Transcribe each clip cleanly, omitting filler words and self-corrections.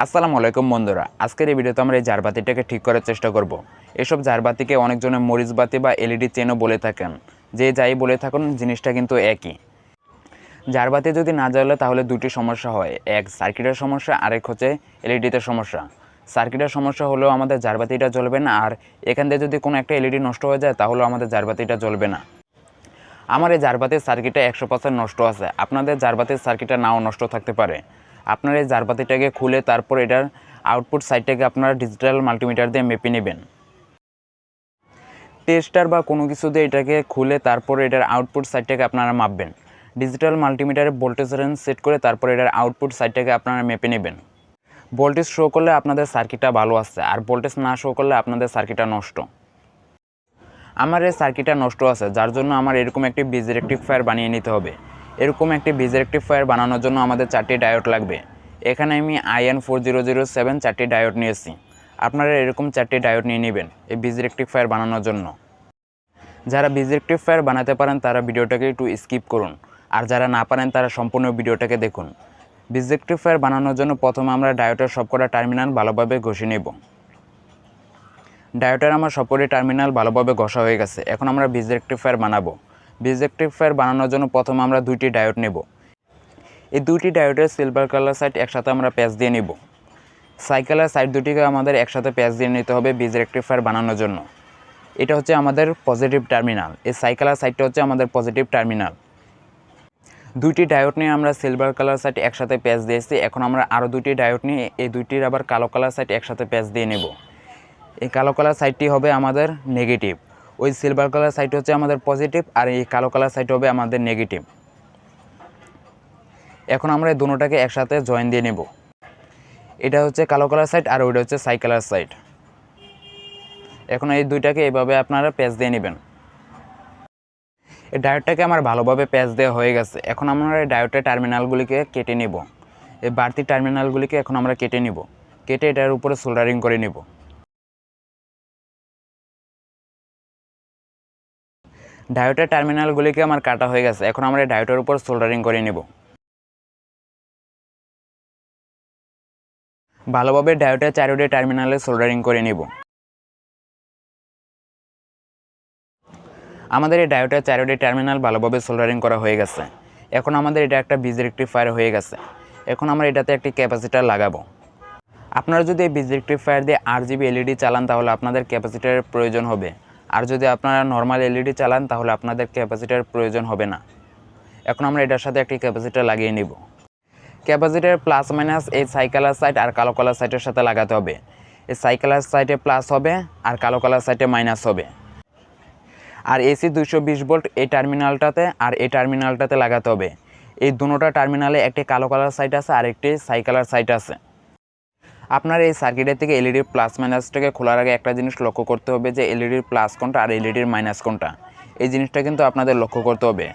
আসসালামু আলাইকুম বন্ধুরা, আজকের এই ভিডিওতে আমরা এই জারবাতিটাকে ঠিক করার চেষ্টা করব। এসব জারবাতিকে অনেকজনে মরিচ বাতি বা এলইডি চেনও বলে থাকেন। যে যাই বলে থাকুন, জিনিসটা কিন্তু একই। জারবাতি যদি না জ্বলে তাহলে দুটি সমস্যা হয়, এক সার্কিটের সমস্যা, আরেক হচ্ছে এলইডিতে সমস্যা। সার্কিটের সমস্যা হলেও আমাদের জারবাতিটা জ্বলবে না, আর এখান থেকে যদি কোনো একটা এলইডি নষ্ট হয়ে যায় তাহলেও আমাদের জারবাতিটা জ্বলবে না। আমার এই জারবাতির সার্কিটটা 100% নষ্ট আছে। আপনাদের জারবাতির সার্কিটটা নাও নষ্ট থাকতে পারে। আপনারা এই জারবাতিটাকে খুলে তারপর এটার আউটপুট সাইডটাকে আপনারা ডিজিটাল মাল্টিমিটার দিয়ে মেপে নেবেন। টেস্টার বা কোনো কিছু দিয়ে এটাকে খুলে তারপর এটার আউটপুট সাইডটাকে আপনারা মাপবেন। ডিজিটাল মাল্টিমিটারে ভোল্টেজ রেঞ্জ সেট করে তারপর এটার আউটপুট সাইডটাকে আপনারা মেপে নেবেন। ভোল্টেজ শো করলে আপনাদের সার্কিটটা ভালো আছে, আর ভোল্টেজ না শো করলে আপনাদের সার্কিটটা নষ্ট। আমার এই সার্কিটটা নষ্ট আছে, যার জন্য আমার এরকম একটি ব্রিজ রেকটিফায়ার বানিয়ে নিতে হবে। এরকম একটি ব্রিজ রেকটিফায়ার বানানোর জন্য আমাদের 4টি ডায়োড লাগবে। এখানে আমি IN4007 4টি ডায়োড নিয়েছি। আপনারা এরকম 4টি ডায়োড নিয়ে নেবেন এই ব্রিজ রেকটিফায়ার বানানোর জন্য। যারা ব্রিজ রেকটিফায়ার বানাতে পারেন তারা ভিডিওটাকে একটু স্কিপ করুন, আর যারা না পারেন তারা সম্পূর্ণ ভিডিওটাকে দেখুন। ব্রিজ রেকটিফায়ার বানানোর জন্য প্রথমে আমরা ডায়োডের সবকটা টার্মিনাল ভালোভাবে ঘষে নেব। ডায়োডের আমার সবকটি টার্মিনাল ভালোভাবে ঘষা হয়ে গেছে। এখন আমরা ব্রিজ রেকটিফায়ার বানাবো। ব্রিজ রেকটিফায়ার বানানোর জন্য প্রথমে আমরা 2টি ডায়োড নেব। এই 2টি ডায়োডের সিলভার কালার সাইড একসাথে আমরা প্যাচ দিয়ে নেব। সাইকেলের সাইড দুটিকে আমাদের একসাথে প্যাচ দিয়ে নিতে হবে ব্রিজ রেকটিফায়ার বানানোর জন্য। এটা হচ্ছে আমাদের পজিটিভ টার্মিনাল, এই সাইকেলের সাইডটা হচ্ছে আমাদের পজিটিভ টার্মিনাল। 2টি ডায়োড নিয়ে আমরা সিলভার কালার সাইড একসাথে প্যাচ দিয়েছি। এখন আমরা আরও 2টি ডায়োড নিয়ে এই 2টির আবার কালো কালার সাইড একসাথে প্যাচ দিয়ে নেব। এই কালো কালার সাইডটি হবে আমাদের নেগেটিভ, ওই সিলভার কালার সাইড হচ্ছে আমাদের পজিটিভ, আর এই কালো কালার সাইড হবে আমাদের নেগেটিভ। এখন আমরা এই দুটোটাকে একসাথে জয়েন দিয়ে নেব। এটা হচ্ছে কালো কালার সাইড আর ওইটা হচ্ছে সাইকেলার সাইড। এখন এই দুইটাকে এইভাবে আপনারা প্যাচ দিয়ে নেবেন। এই ডায়োডটাকে আমার ভালোভাবে প্যাচ দেওয়া হয়ে গেছে। এখন আমরা এই ডায়োডের টার্মিনালগুলিকে কেটে নেব। এই বাড়তি টার্মিনালগুলিকে এখন আমরা কেটে নেব, কেটে এটার উপরে সোল্ডারিং করে নেব। ডায়োডের টার্মিনালগুলিকে আমার কাটা হয়ে গেছে। এখন আমরা এই ডায়োডের উপর সোল্ডারিং করে নেব। ভালোভাবে ডায়োডের চারটি টার্মিনালে সোল্ডারিং করে নেব। আমাদের এই ডায়োডের চারটি টার্মিনাল ভালোভাবে সোল্ডারিং করা হয়ে গেছে। এখন আমাদের এটা একটা ব্রিজ রেকটিফায়ার হয়ে গেছে। এখন আমরা এটাতে একটি ক্যাপাসিটার লাগাবো। আপনারা যদি এই ব্রিজ রেকটিফায়ার দিয়ে RGB এলইডি চালান তাহলে আপনাদের ক্যাপাসিটারের প্রয়োজন হবে, আর যদি আপনারা নর্মাল এলইডি চালান তাহলে আপনাদের ক্যাপাসিটারের প্রয়োজন হবে না। এখন আমরা এটার সাথে একটি ক্যাপাসিটার লাগিয়ে নিব। ক্যাপাসিটার প্লাস মাইনাস এই সাইকেলার সাইড আর কালো কালার সাইডের সাথে লাগাতে হবে। এই সাইকেলার সাইডে প্লাস হবে আর কালো কালার সাইডে মাইনাস হবে। আর AC 220 ভোল্ট এই টার্মিনালটাতে আর এই টার্মিনালটাতে লাগাতে হবে। এই দুটোটা টার্মিনালে একটি কালো কালার সাইড আছে আর একটি সাইকেলার সাইড আছে। আপনার এই সার্কিটের থেকে এলইডির প্লাস মাইনাসটাকে খোলার আগে একটা জিনিস লক্ষ্য করতে হবে যে এলইডির প্লাস কোনটা আর এলইডির মাইনাস কোনটা। এই জিনিসটা কিন্তু আপনাদের লক্ষ্য করতে হবে,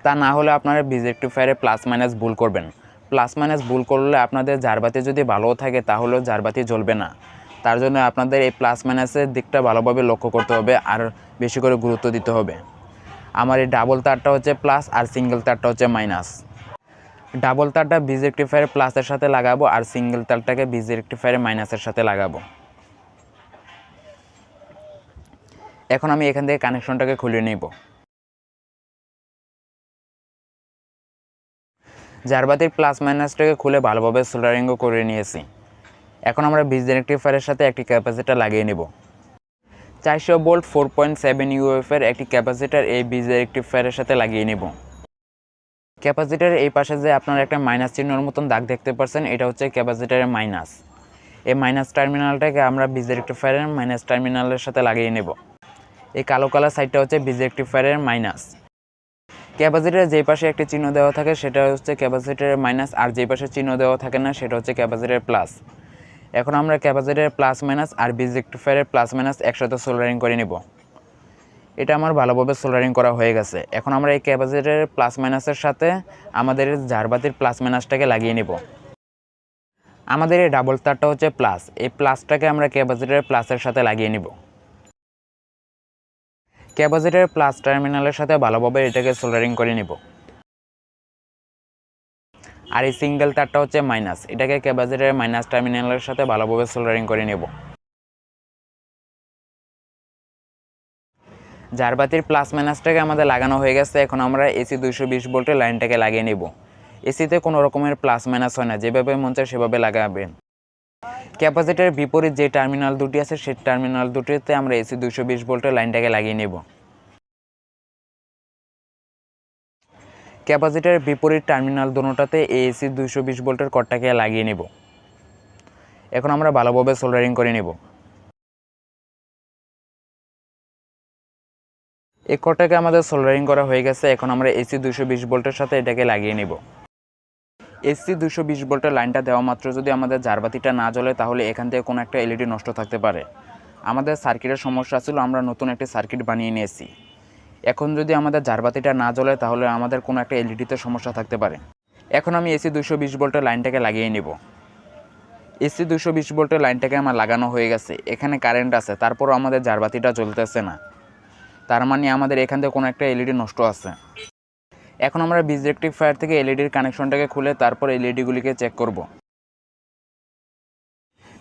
তা না হলে আপনারা ব্রিজ রেকটিফায়ারে প্লাস মাইনাস ভুল করবেন। প্লাস মাইনাস ভুল করলে আপনাদের জারবাতি যদি ভালোও থাকে তাহলেও জারবাতি জ্বলবে না। তার জন্য আপনাদের এই প্লাস মাইনাসের দিকটা ভালোভাবে লক্ষ্য করতে হবে আর বেশি করে গুরুত্ব দিতে হবে। আমার এই ডাবল তারটা হচ্ছে প্লাস আর সিঙ্গেল তারটা হচ্ছে মাইনাস। ডাবল তারটা ব্রিজ রেকটিফায়ারে প্লাসের সাথে লাগাবো আর সিঙ্গেল তারটাকে ব্রিজ রেকটিফায়ারে মাইনাসের সাথে লাগাবো। এখন আমি এখান থেকে কানেকশনটাকে খুলে নেব। জারবাতির প্লাস মাইনাসটাকে খুলে ভালোভাবে সোল্ডারিংও করে নিয়েছি। এখন আমরা ব্রিজ রেকটিফায়ারের সাথে একটি ক্যাপাসিটার লাগিয়ে নেব। 400 ভোল্ট 4.7 UF এর একটি ক্যাপাসিটার এই ব্রিজ রেকটিফায়ারের সাথে লাগিয়ে নেব। ক্যাপাসিটারের এই পাশে যে আপনারা একটা মাইনাস চিহ্নের মতন দাগ দেখতে পাচ্ছেন, এটা হচ্ছে ক্যাপাসিটারের মাইনাস। এই মাইনাস টার্মিনালটাকে আমরা ব্রিজ রেকটিফায়ারের মাইনাস টার্মিনালের সাথে লাগিয়ে নেব। এই কালো কালার সাইডটা হচ্ছে ব্রিজ রেকটিফায়ারের মাইনাস। ক্যাপাসিটারের যে পাশে একটি চিহ্ন দেওয়া থাকে সেটা হচ্ছে ক্যাপাসিটারের মাইনাস, আর যে পাশে চিহ্ন দেওয়া থাকে না সেটা হচ্ছে ক্যাপাসিটারের প্লাস। এখন আমরা ক্যাপাসিটারের প্লাস মাইনাস আর ব্রিজ রেকটিফায়ারের প্লাস মাইনাস একসাথে সোল্ডারিং করে নেব। এটা আমার ভালোভাবে সোল্ডারিং করা হয়ে গেছে। এখন আমরা এই ক্যাপাসিটারের প্লাস মাইনাসের সাথে আমাদের জারবাতির প্লাস মাইনাসটাকে লাগিয়ে নেব। আমাদের এই ডাবল তারটা হচ্ছে প্লাস, এই প্লাসটাকে আমরা ক্যাপাসিটারের প্লাসের সাথে লাগিয়ে নেব। ক্যাপাসিটারের প্লাস টার্মিনালের সাথে ভালোভাবে এটাকে সোল্ডারিং করে নেব। আর এই সিঙ্গেল তারটা হচ্ছে মাইনাস। এটাকে ক্যাপাসিটরের মাইনাস টার্মিনালের সাথে ভালোভাবে সোল্ডারিং করে নেব। জারবাতির প্লাস মাইনাসটাকে আমাদের লাগানো হয়ে গেছে। এখন আমরা এসি 220 ভোল্টের লাইনটাকে লাগিয়ে নেব। এসিতে কোনো রকমের প্লাস মাইনাস হয় না, যেভাবে মন চায় সেভাবে লাগাবেন। ক্যাপাসিটরের বিপরীত যে টার্মিনাল দুটি আছে সেই টার্মিনাল দুটিতে আমরা এসি 220 ভোল্টের লাইনটাকে লাগিয়ে নেব। ক্যাপাসিটরের বিপরীত টার্মিনাল দুটোটাতে এসি 220 ভোল্টের কর্ডটাকে লাগিয়ে নেব। এখন আমরা ভালোভাবে সোল্ডারিং করে নেব। এই কর্ডটাকে আমাদের সোল্ডারিং করা হয়ে গেছে। এখন আমরা এসি 220 ভোল্টের সাথে এটাকে লাগিয়ে নেব। এসি 220 ভোল্টের লাইনটা দেওয়া মাত্র যদি আমাদের জারবাতিটা না জ্বলে তাহলে এখান থেকে কোনো একটা এলইডি নষ্ট থাকতে পারে। আমাদের সার্কিটের সমস্যা ছিল, আমরা নতুন একটি সার্কিট বানিয়ে নিয়েছি। এখন যদি আমাদের জারবাতিটা না জ্বলে তাহলে আমাদের কোনো একটা এলইডিতে সমস্যা থাকতে পারে। এখন আমি এসি 220 ভোল্টের লাইনটাকে লাগিয়ে নেব। এসি 220 ভোল্টের লাইনটাকে আমার লাগানো হয়ে গেছে। এখানে কারেন্ট আছে, তারপরও আমাদের জারবাতিটা জ্বলতেছে না, তার মানে আমাদের এখান থেকে কোনো একটা এলইডি নষ্ট আছে। এখন আমরা বীজ রেকটিফায়ার থেকে এলইডির কানেকশনটাকে খুলে তারপর এলইডিগুলিকে চেক করব।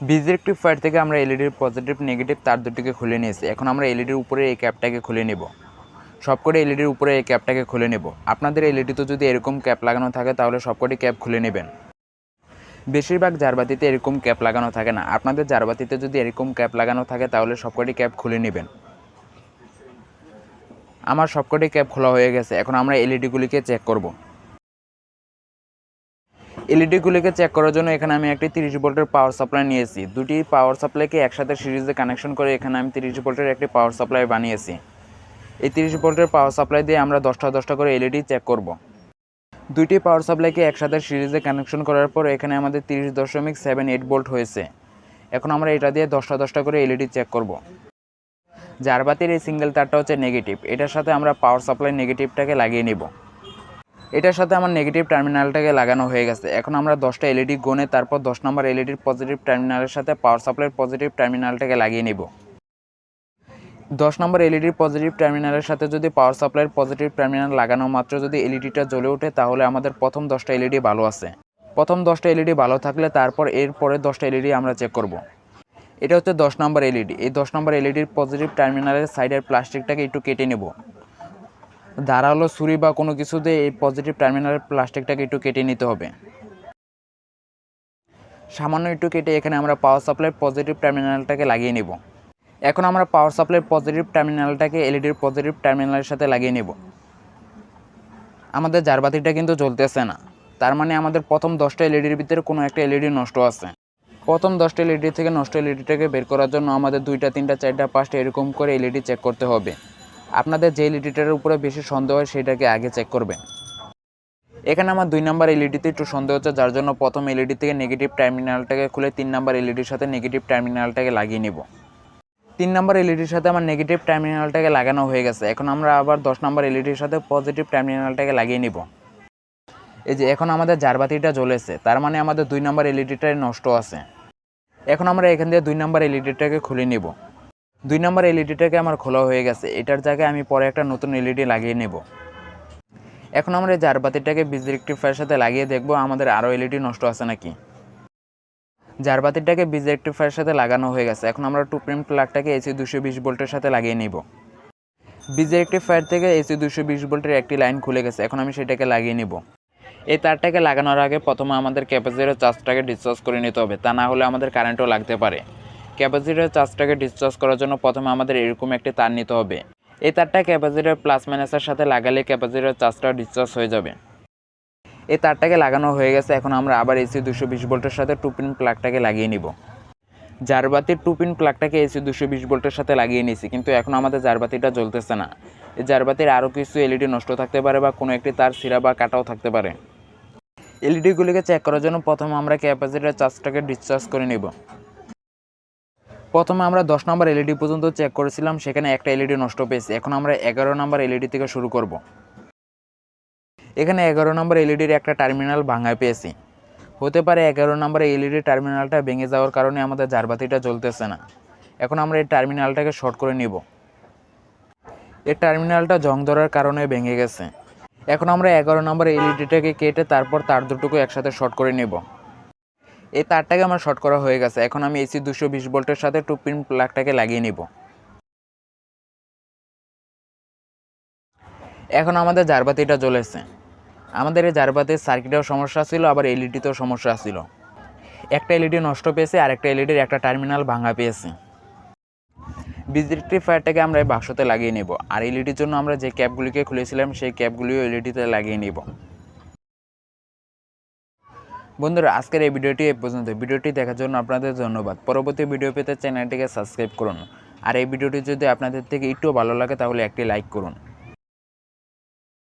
বীজ রেকটিফায়ার থেকে আমরা এলইডির পজিটিভ নেগেটিভ তার দুটিকে খুলে নিয়েছি। এখন আমরা এলইডির উপরে এই ক্যাপটাকে খুলে নেব। সবকটি এলইডির উপরে এই ক্যাপটাকে খুলে নেব। আপনাদের এলইডিতে যদি এরকম ক্যাপ লাগানো থাকে তাহলে সবকটি ক্যাপ খুলে নেবেন। বেশিরভাগ জারবাতিতে এরকম ক্যাপ লাগানো থাকে না। আপনাদের জারবাতিতে যদি এরকম ক্যাপ লাগানো থাকে তাহলে সবকটি ক্যাপ খুলে নেবেন। আমার সবকটি ক্যাপ খোলা হয়ে গেছে। এখন আমরা এলইডিগুলিকে চেক করব। এলইডিগুলিকে চেক করার জন্য এখানে আমি একটি 30 ভোল্টের পাওয়ার সাপ্লাই নিয়েছি। দুটি পাওয়ার সাপ্লাইকে একসাথে সিরিজে কানেকশন করে এখানে আমি 30 ভোল্টের একটি পাওয়ার সাপ্লাই বানিয়েছি। এই 30 ভোল্টের পাওয়ার সাপ্লাই দিয়ে আমরা 10টা করে এলইডি চেক করব। দুইটি পাওয়ার সাপ্লাইকে একসাথে সিরিজে কানেকশন করার পর এখানে আমাদের 30.78 ভোল্ট হয়েছে। এখন আমরা এটা দিয়ে 10টা করে এলইডি চেক করব। জারবাতির এই সিঙ্গেল তারটা হচ্ছে নেগেটিভ, এটার সাথে আমরা পাওয়ার সাপ্লাই নেগেটিভটাকে লাগিয়ে নেব। এটার সাথে আমার নেগেটিভ টার্মিনালটাকে লাগানো হয়ে গেছে। এখন আমরা 10টা এলইডি গুনে তারপর 10 নম্বর এলইডির পজিটিভ টার্মিনালের সাথে পাওয়ার সাপ্লাইয়ের পজিটিভ টার্মিনালটাকে লাগিয়ে নেব। 10 নম্বর এলইডির পজিটিভ টার্মিনালের সাথে যদি পাওয়ার সাপ্লাইয়ের পজিটিভ টার্মিনাল লাগানো মাত্র যদি এলইডিটা জ্বলে ওঠে তাহলে আমাদের প্রথম 10টা এলইডি ভালো আছে। প্রথম 10টা এলইডি ভালো থাকলে তারপর এরপরে 10টা এলইডি আমরা চেক করব। এটা হচ্ছে 10 নম্বর এলইডি। এই 10 নম্বর এলইডির পজিটিভ টার্মিনালের সাইডের প্লাস্টিকটাকে একটু কেটে নেব। ধারালো ছুরি বা কোনো কিছু দিয়ে এই পজিটিভ টার্মিনালের প্লাস্টিকটাকে একটু কেটে নিতে হবে। সামান্য একটু কেটে এখানে আমরা পাওয়ার সাপ্লাইয়ের পজিটিভ টার্মিনালটাকে লাগিয়ে নেব। এখন আমরা পাওয়ার সাপ্লাইয়ের পজিটিভ টার্মিনালটাকে এলইডির পজিটিভ টার্মিনালের সাথে লাগিয়ে নেব। আমাদের জারবাতিটা কিন্তু জ্বলতেছে না, তার মানে আমাদের প্রথম 10টা এলইডির ভিতরে কোনো একটা এলইডি নষ্ট আছে। প্রথম 10টা এলইডি থেকে নষ্ট এলইডিটাকে বের করার জন্য আমাদের 2টা 3টা 4টা 5টা এরকম করে এলইডি চেক করতে হবে। আপনাদের যে এলইডিটার উপরে বেশি সন্দেহ হয় সেটাকে আগে চেক করবেন। এখানে আমার 2 নম্বর এলইডিতে একটু সন্দেহ হচ্ছে, যার জন্য প্রথম এলইডি থেকে নেগেটিভ টার্মিনালটাকে খুলে 3 নম্বর এলইডির সাথে নেগেটিভ টার্মিনালটাকে লাগিয়ে নেব। 3 নম্বর এলইডির সাথে আমার নেগেটিভ টার্মিনালটাকে লাগানো হয়ে গেছে। এখন আমরা আবার 10 নম্বর এলইডির সাথে পজিটিভ টার্মিনালটাকে লাগিয়ে নেব। এই যে এখন আমাদের জারবাতিটা জ্বলেছে, তার মানে আমাদের 2 নম্বর এলইডিটাই নষ্ট আছে। এখন আমরা এখান দিয়ে 2 নম্বর এলইডিটাকে খুলে নেব। 2 নম্বর এলইডিটাকে আমার খোলা হয়ে গেছে। এটার জায়গায় আমি পরে একটা নতুন এলইডি লাগিয়ে নেব। এখন আমরা এই জারবাতিটাকে বীজ রেকটিফায়ারের সাথে লাগিয়ে দেখব আমাদের আরও এলইডি নষ্ট আছে নাকি। জারবাতিটাকে বীজ রেকটিফায়ারের সাথে লাগানো হয়ে গেছে। এখন আমরা 2 পিন প্লাগটাকে এসি 220 ভোল্টের সাথে লাগিয়ে নেব। বীজ রেকটিফায়ার থেকে এসি 220 ভোল্টের একটি লাইন খুলে গেছে। এখন আমি সেটাকে লাগিয়ে নেব। এই তারটাকে লাগানোর আগে প্রথমে আমাদের ক্যাপাসিটরের চার্জটাকে ডিসচার্জ করে নিতে হবে, তা না হলে আমাদের কারেন্টও লাগতে পারে। ক্যাপাসিটরের চার্জটাকে ডিসচার্জ করার জন্য প্রথমে আমাদের এরকম একটি তার নিতে হবে। এই তারটা ক্যাপাসিটরের প্লাস মাইনাসের সাথে লাগালে ক্যাপাসিটরের চার্জটা ডিসচার্জ হয়ে যাবে। এই তারটাকে লাগানো হয়ে গেছে। এখন আমরা আবার এসি 220 ভোল্টের সাথে 2 পিন প্লাগটাকে লাগিয়ে নিব। জারবাতির 2 পিন প্লাগটাকে এসি 220 ভোল্টের সাথে লাগিয়ে নিয়েছি, কিন্তু এখন আমাদের জারবাতিটা জ্বলতেছে না। এই জারবাতির আরও কিছু এলইডি নষ্ট থাকতে পারে বা কোনো একটি তার ছিঁড়া বা কাটাও থাকতে পারে। এলইডিগুলিকে চেক করার জন্য প্রথমে আমরা ক্যাপাসিটরের চার্জটাকে ডিসচার্জ করে নেব। প্রথমে আমরা 10 নম্বর এলইডি পর্যন্ত চেক করেছিলাম, সেখানে একটা এলইডি নষ্ট পেয়েছি। এখন আমরা 11 নম্বর এলইডি থেকে শুরু করব। এখানে 11 নম্বর এলইডির একটা টার্মিনাল ভাঙায় পেয়েছি। হতে পারে 11 নম্বর এলইডি টার্মিনালটা ভেঙে যাওয়ার কারণে আমাদের জারবাতিটা জ্বলতেছে না। এখন আমরা এই টার্মিনালটাকে শর্ট করে নিব। এই টার্মিনালটা জং ধরার কারণে ভেঙে গেছে। এখন আমরা 11 নম্বর এলইডিটাকে কেটে তারপর তার দুটোকে একসাথে শর্ট করে নেব। এই তারটাকে আমার শর্ট করা হয়ে গেছে। এখন আমি এসি 220 ভোল্টের সাথে 2 পিন প্লাগটাকে লাগিয়ে নেব। এখন আমাদের জারবাতিটা জ্বলেছে। আমাদের এই জারবাতির সার্কিটেও সমস্যা ছিল, আবার এলইডিতেও সমস্যা ছিল। একটা এলইডি নষ্ট পেয়েছে আর একটা এলইডির একটা টার্মিনাল ভাঙা পেয়েছে। বিদ্যুৎ রেকটিফায়ারটাকে আমরা এই বাক্সতে লাগিয়ে নেব। আর এলইডির জন্য আমরা যে ক্যাপগুলিকে খুলেছিলাম সেই ক্যাপগুলিও এলইডিতে লাগিয়ে নেব। বন্ধুরা, আজকের এই ভিডিওটি এই পর্যন্ত। ভিডিওটি দেখার জন্য আপনাদের ধন্যবাদ। পরবর্তী ভিডিও পেতে চ্যানেলটিকে সাবস্ক্রাইব করুন। আর এই ভিডিওটি যদি আপনাদের থেকে একটু ভালো লাগে তাহলে একটি লাইক করুন।